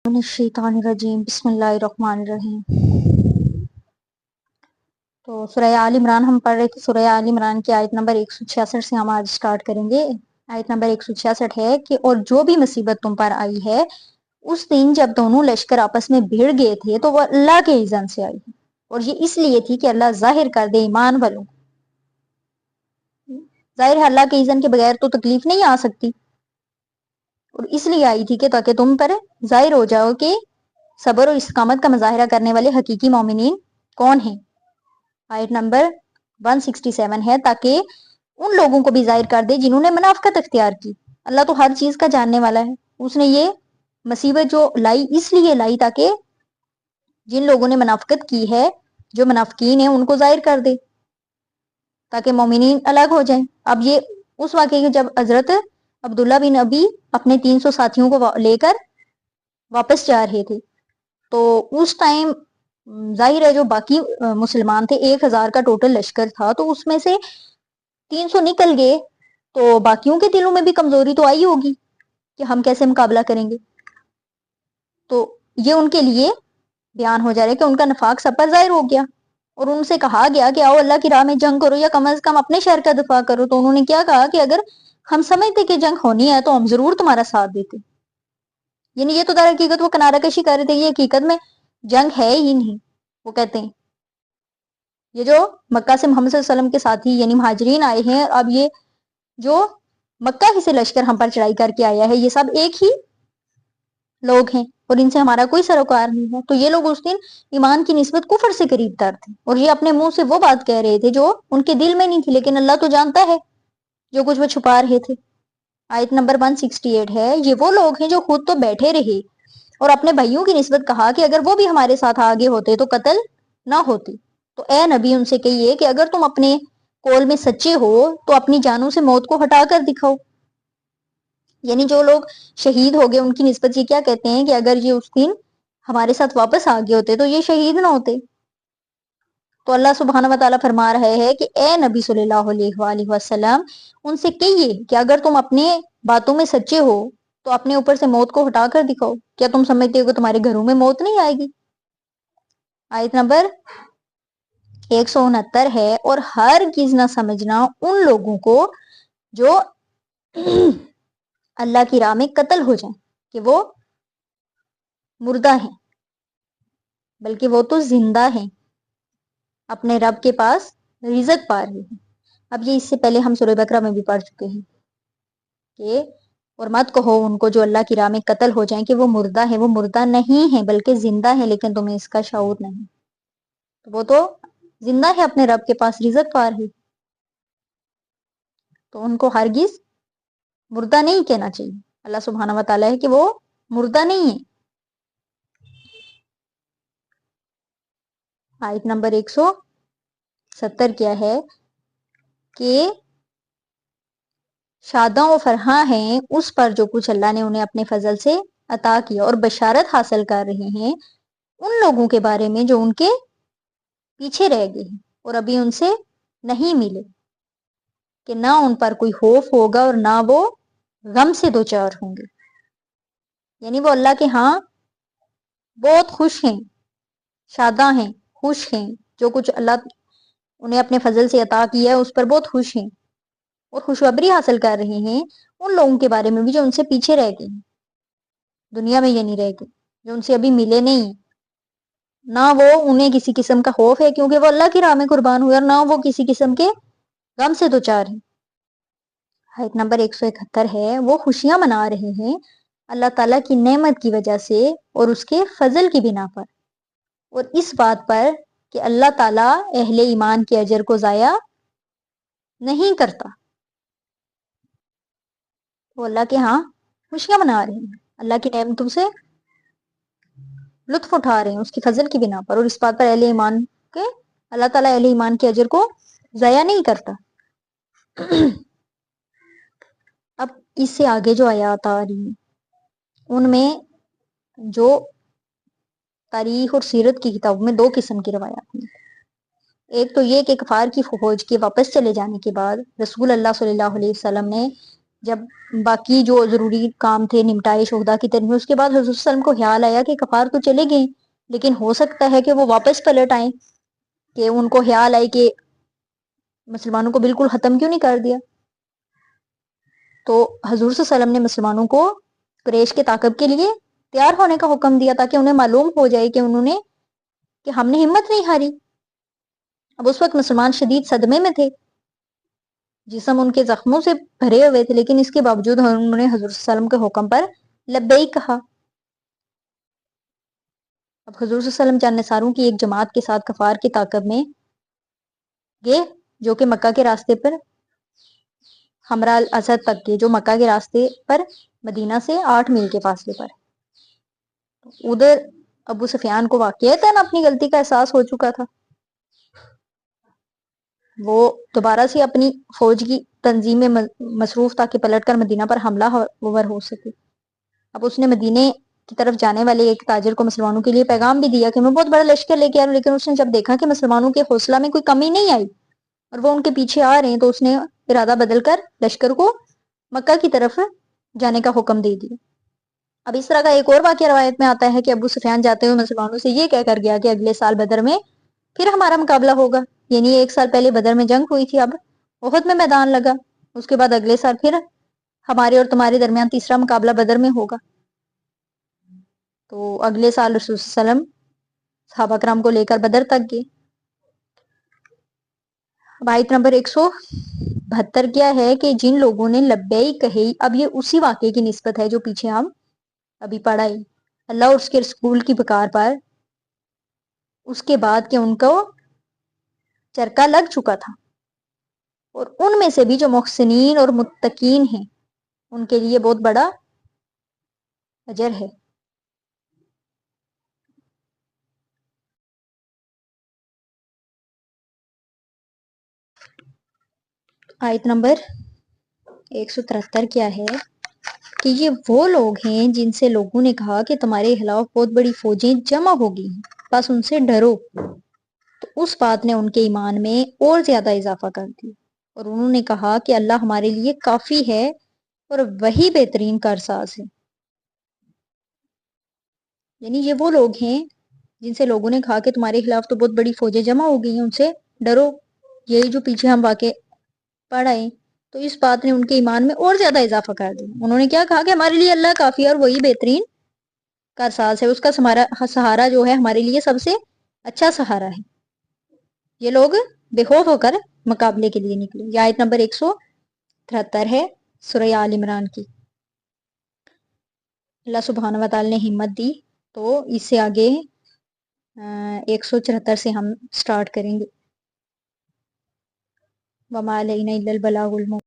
मिनश्शैतानिर्रजीम बिस्मिल्लाहिर्रहमानिर्रहीम। तो सूरह आल इमरान हम पढ़ रहे थे। सूरह आल इमरान की आयत नंबर 166 से हम आज स्टार्ट करेंगे। आयत नंबर 166 है कि और जो भी मुसीबत तुम पर आई है उस दिन जब दोनों लश्कर आपस में भिड़ गए थे तो वह अल्लाह के इज़्न से आई है, और ये इसलिए थी कि अल्लाह जाहिर कर दे ईमान वालों को। जाहिर है अल्लाह के इज़्न के बगैर तो तकलीफ नहीं आ सकती, और इसलिए आई थी कि ताकि तुम पर जाहिर हो जाओ कि सब्र और इस्तिकामत का मुजाहिरा करने वाले हकीकी मोमिनीन कौन हैं। आयत नंबर 167 है ताकि उन लोगों को भी जाहिर कर दे जिन्होंने मुनाफिकत अख्तियार की। अल्लाह तो हर चीज का जानने वाला है। उसने ये मुसीबत जो लाई इसलिए लाई ताकि जिन लोगों ने मुनाफिकत की है, जो मुनाफिकीन है, उनको जाहिर कर दे ताकि मोमिनीन अलग हो जाएं। अब ये उस वाक़े जब हजरत अब्दुल्ला बिन अबी अपने 300 साथियों को लेकर वापस जा रहे थे, तो उस टाइम जाहिर है जो बाकी मुसलमान थे 1000 का टोटल लश्कर था, तो उसमें से 300 निकल गए, तो बाकियों के दिलों में भी कमजोरी तो आई होगी कि हम कैसे मुकाबला करेंगे। तो ये उनके लिए बयान हो जा रहा है कि उनका नफाक सब पर जाहिर हो गया, और उनसे कहा गया कि आओ अल्लाह की राह में जंग करो या कम अज कम अपने शहर का दफा करो। तो उन्होंने क्या कहा कि अगर हम समझते कि जंग होनी है तो हम जरूर तुम्हारा साथ देते। यानी ये तो दर हकीकत वो किनारा कशी कर रहे थे, ये हकीकत में जंग है ही नहीं। वो कहते हैं ये जो मक्का से मोहम्मद सल्लल्लाहु अलैहि वसल्लम के साथी यानी महाजरीन आए हैं, अब ये जो मक्का ही से लश्कर हम पर चढ़ाई करके आया है, ये सब एक ही लोग हैं और इनसे हमारा कोई सरोकार नहीं है। तो ये लोग उस दिन ईमान की निस्बत कुफर से करीब तर थे, और ये अपने मुंह से वो बात कह रहे थे जो उनके दिल में नहीं थी, लेकिन अल्लाह तो जानता है जो कुछ वो छुपा रहे थे। आयत नंबर 168 है, ये वो लोग हैं जो खुद तो बैठे रहे और अपने भाइयों की निस्बत कहा कि अगर वो भी हमारे साथ आगे होते तो कत्ल ना होती। तो ए नबी उनसे कहिए कि अगर तुम अपने कौल में सच्चे हो तो अपनी जानों से मौत को हटा कर दिखाओ। यानी जो लोग शहीद हो गए उनकी निस्बत ये क्या कहते हैं कि अगर ये उस दिन हमारे साथ वापस आ गए होते तो ये शहीद ना होते। तो अल्लाह सुब्हान व तआला फरमा रहे हैं कि ए नबी सल्लल्लाहु अलैहि वसल्लम उनसे कहिए कि अगर तुम अपने बातों में सच्चे हो तो अपने ऊपर से मौत को हटा कर दिखाओ। क्या तुम समझते हो कि तुम्हारे घरों में मौत नहीं आएगी। आयत नंबर 169 है, और हर गिज ना समझना उन लोगों को जो अल्लाह की राह में कत्ल हो जाए कि वो मुर्दा है, बल्कि वो तो जिंदा है, अपने रब के पास रिजक पा रहे हैं। अब ये इससे पहले हम सूरह बकरा में भी पढ़ चुके हैं कि और मत कहो उनको जो अल्लाह की राह में कत्ल हो जाएं कि वो मुर्दा है। वो मुर्दा नहीं है बल्कि जिंदा है, लेकिन तुम्हें इसका शऊर नहीं। तो वो तो जिंदा है, अपने रब के पास रिजक पा रही, तो उनको हरगिज मुर्दा नहीं कहना चाहिए। अल्लाह सुब्हाना व तआला है कि वो मुर्दा नहीं है। आयत नंबर 170 क्या है कि शादा व फरहा हैं उस पर जो कुछ अल्लाह ने उन्हें अपने फजल से अता किया, और बशारत हासिल कर रहे हैं उन लोगों के बारे में जो उनके पीछे रह गए हैं और अभी उनसे नहीं मिले, कि ना उन पर कोई खौफ होगा और ना वो गम से दो चार होंगे। यानी वो अल्लाह के यहाँ बहुत खुश हैं, शादा हैं, खुश हैं। जो कुछ अल्लाह उन्हें अपने फजल से अता किया है उस पर बहुत खुश हैं और खुशखबरी हासिल कर रहे हैं उन लोगों के बारे में भी जो उनसे पीछे रह गए, दुनिया में ये नहीं रह गए, जो उनसे अभी मिले नहीं। ना वो उन्हें किसी किस्म का खौफ है क्योंकि वो अल्लाह की राह में कुर्बान हुए, और ना वो किसी किस्म के गम से दो चार हैं। आयत नंबर 171 है, वो खुशियां मना रहे हैं अल्लाह ताला की नेमत की वजह से और उसके फजल की बिना पर, और इस बात पर कि अल्लाह ताला अहले ईमान के अजर को जाया नहीं करता। वो अल्लाह के यहाँ खुशियां मना रहे हैं, अल्लाह की नेमतों से लुत्फ उठा रहे हैं उसकी फजल की बिना पर, और इस बात पर अहले ईमान के अल्लाह ताला अहले ईमान के अजर को जाया नहीं करता। अब इससे आगे जो आयत आ रही है उनमें जो तारीख और सीरत की किताबों में दो किस्म की रवायात हैं। एक तो ये कि कफार की फौज के वापस चले जाने के बाद रसूल अल्लाह सल्लल्लाहु अलैहि वसल्लम ने جب باقی جو ضروری کام تھے نمٹائے شہدا کی طرف، اس کے بعد حضور صلی اللہ علیہ وسلم کو خیال آیا کہ کفار تو چلے گئے لیکن ہو سکتا ہے کہ وہ واپس پلٹ آئیں، کہ ان کو خیال آئے کہ مسلمانوں کو بالکل ختم کیوں نہیں کر دیا. تو حضور صلی اللہ علیہ وسلم نے مسلمانوں کو قریش کے تعاقب کے لیے تیار ہونے کا حکم دیا تاکہ انہیں معلوم ہو جائے کہ ہم نے ہمت نہیں ہاری. اب اس وقت مسلمان شدید صدمے میں تھے، جسم ان کے زخموں سے بھرے ہوئے تھے، لیکن اس کے باوجود انہوں نے حضور صلی اللہ علیہ وسلم کے حکم پر لبیک کہا. اب حضور صلی اللہ علیہ وسلم چند نصاروں کی ایک جماعت کے ساتھ کفار کے تعاقب میں گئے، جو کہ مکہ کے راستے پر حمراء الاسد تک گئے، جو مکہ کے راستے پر مدینہ سے 8 میل کے فاصلے پر. ادھر ابو سفیان کو واقعتاً اپنی غلطی کا احساس ہو چکا تھا. وہ دوبارہ سے اپنی فوج کی تنظیم میں مصروف تاکہ پلٹ کر مدینہ پر حملہ ور ہو سکے. اب اس نے مدینے کی طرف جانے والے ایک تاجر کو مسلمانوں کے لیے پیغام بھی دیا کہ میں بہت بڑا لشکر لے کے آ رہا ہوں، لیکن اس نے جب دیکھا کہ مسلمانوں کے حوصلہ میں کوئی کمی نہیں آئی اور وہ ان کے پیچھے آ رہے ہیں، تو اس نے ارادہ بدل کر لشکر کو مکہ کی طرف جانے کا حکم دے دیا. اب اس طرح کا ایک اور واقعہ روایت میں آتا ہے کہ ابو سفیان جاتے ہوئے مسلمانوں سے یہ کہہ کر گیا کہ اگلے سال بدر میں پھر ہمارا مقابلہ ہوگا. یعنی 1 سال پہلے بدر میں جنگ ہوئی تھی، اب احد میں میدان لگا، اس کے بعد اگلے سال پھر ہمارے اور تمہارے درمیان تیسرا مقابلہ بدر میں ہوگا. تو اگلے سال رسول صلی اللہ علیہ وسلم صحابہ کرام کو لے کر بدر تک گئے. آیت نمبر 172 کیا ہے کہ جن لوگوں نے لبیک کہی. اب یہ اسی واقعے کی نسبت ہے جو پیچھے ہم ابھی پڑھا ہے. اللہ اور اس کے رسول کی پکار پر اس کے بعد کہ ان کو چرکا لگ چکا تھا، اور ان میں سے بھی جو محسنین اور متقین ہیں ان کے لیے بہت بڑا اجر ہے. آیت نمبر 173 کیا ہے کہ یہ وہ لوگ ہیں جن سے لوگوں نے کہا کہ تمہارے خلاف بہت بڑی فوجیں جمع ہو گئی ہیں، بس ان سے ڈرو. تو اس بات نے ان کے ایمان میں اور زیادہ اضافہ کر دیا، اور انہوں نے کہا کہ اللہ ہمارے لیے کافی ہے اور وہی بہترین کارساز ہے. یعنی یہ وہ لوگ ہیں جن سے لوگوں نے کہا کہ تمہارے خلاف تو بہت بڑی فوجیں جمع ہو گئی ہیں، ان سے ڈرو. یہی جو پیچھے ہم واقع پڑھائیں، تو اس بات نے ان کے ایمان میں اور زیادہ اضافہ کر دیا. انہوں نے کیا کہا کہ ہمارے لیے اللہ کافی ہے اور وہی بہترین کارساز ہے، اس کا سہارا جو ہے ہمارے لیے سب سے اچھا سہارا ہے. یہ لوگ بے خوف ہو کر مقابلے کے لیے نکلے. یہ آیت نمبر 173 ہے سورہ آل عمران کی. اللہ سبحانہ و تعالی نے ہمت دی، تو اس سے آگے 174 سے ہم سٹارٹ کریں گے. وَمَا عَلَيْنَا إِلَّا الْبَلَاغُ الْمُبِينُ.